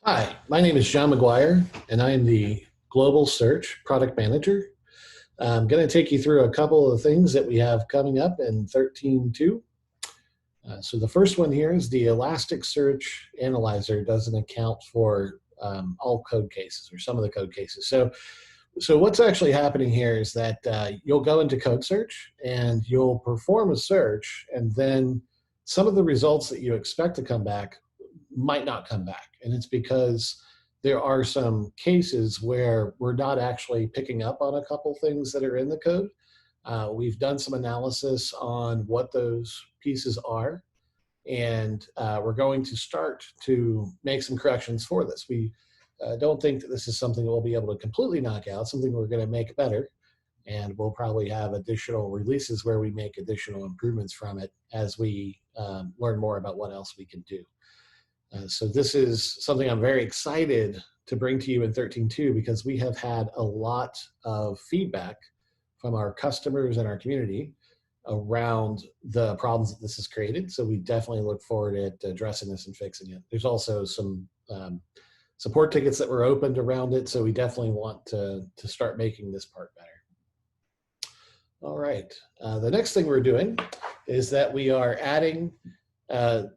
Hi, my name is John McGuire, and I am the Global Search Product Manager. I'm going to take you through a couple of things that we have coming up in 13.2. So the first one here is the Elasticsearch Analyzer doesn't account for all code cases or some of the code cases. So what's actually happening here is that you'll go into code search and you'll perform a search, and then some of the results that you expect to come back might not come back. And it's because there are some cases where we're not actually picking up on a couple things that are in the code. We've done some analysis on what those pieces are, and we're going to start to make some corrections for this. We don't think that this is something that we'll be able to completely knock out, something we're going to make better, and we'll probably have additional releases where we make additional improvements from it as we learn more about what else we can do. So this is something I'm very excited to bring to you in 13.2 because we have had a lot of feedback from our customers and our community around the problems that this has created. So we definitely look forward at addressing this and fixing it. There's also some support tickets that were opened around it, so we definitely want to start making this part better. All right, the next thing we're doing is that we are adding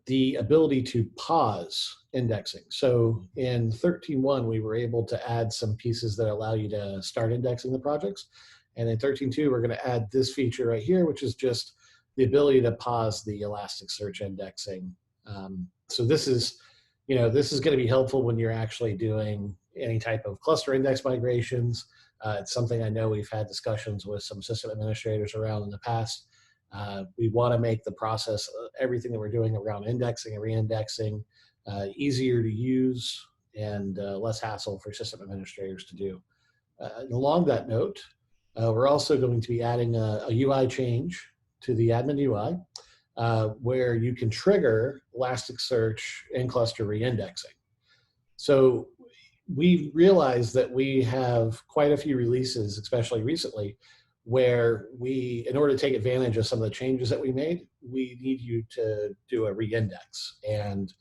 the ability to pause indexing. So in 13.1, we were able to add some pieces that allow you to start indexing the projects. And in 13.2, we're going to add this feature right here, which is just the ability to pause the Elasticsearch indexing. So this is going to be helpful when you're actually doing any type of cluster index migrations. It's something I know we've had discussions with some system administrators around in the past. We want to make the process, everything that we're doing around indexing and reindexing, easier to use and less hassle for system administrators to do. Along that note, we're also going to be adding a UI change to the admin UI where you can trigger Elasticsearch in-cluster reindexing. So we realized that we have quite a few releases, especially recently, where we, in order to take advantage of some of the changes that we made, we need you to do a reindex. And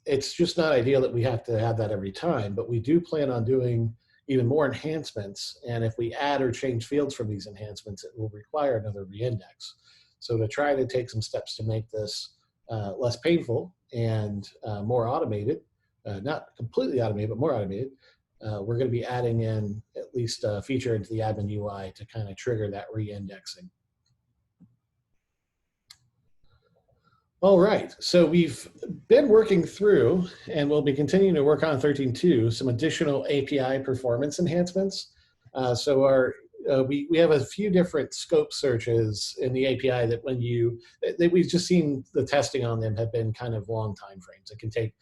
it's just not ideal that we have to have that every time, but we do plan on doing even more enhancements. And if we add or change fields from these enhancements, it will require another reindex. So to try to take some steps to make this less painful and more automated, not completely automated, but more automated, we're going to be adding in at least a feature into the admin UI to kind of trigger that reindexing. All right, so we've been working through, and we'll be continuing to work on 13.2, some additional API performance enhancements. We have a few different scope searches in the API that we've just seen the testing on them have been kind of long time frames. It can take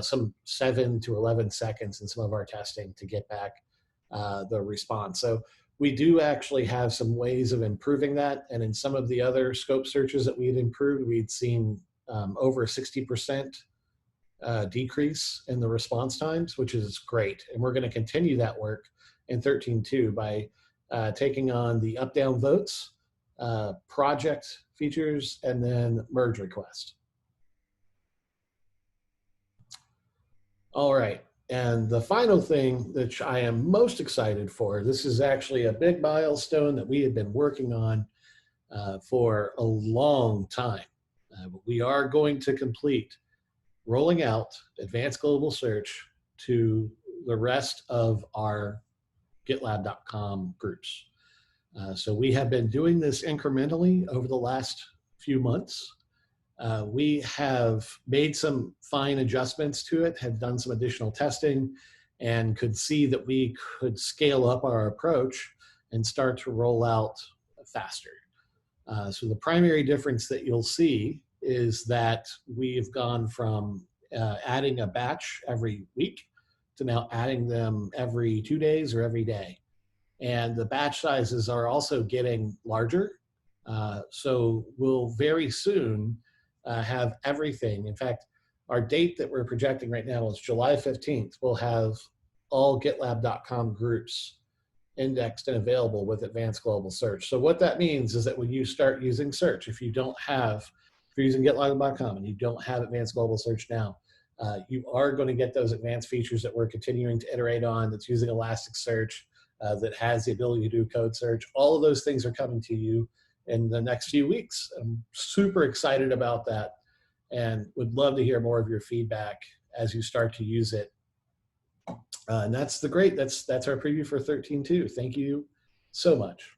some 7 to 11 seconds in some of our testing to get back the response. So we do actually have some ways of improving that. And in some of the other scope searches that we had improved, we'd seen over a 60% decrease in the response times, which is great. And we're going to continue that work in 13.2 by taking on the up-down votes, project features, and then merge request. All right, and the final thing that I am most excited for, this is actually a big milestone that we have been working on for a long time. We are going to complete rolling out Advanced Global Search to the rest of our GitLab.com groups. So we have been doing this incrementally over the last few months. We have made some fine adjustments to it, have done some additional testing, and could see that we could scale up our approach and start to roll out faster. So the primary difference that you'll see is that we've gone from adding a batch every week to now adding them every 2 days or every day. And the batch sizes are also getting larger. So we'll very soon have everything. In fact, our date that we're projecting right now is July 15th. We'll have all GitLab.com groups indexed and available with Advanced Global Search. So what that means is that when you start using search, if you're using GitLab.com and you don't have Advanced Global Search now, You are going to get those advanced features that we're continuing to iterate on, that's using Elasticsearch, that has the ability to do code search. All of those things are coming to you in the next few weeks. I'm super excited about that and would love to hear more of your feedback as you start to use it. And that's our preview for 13.2. Thank you so much.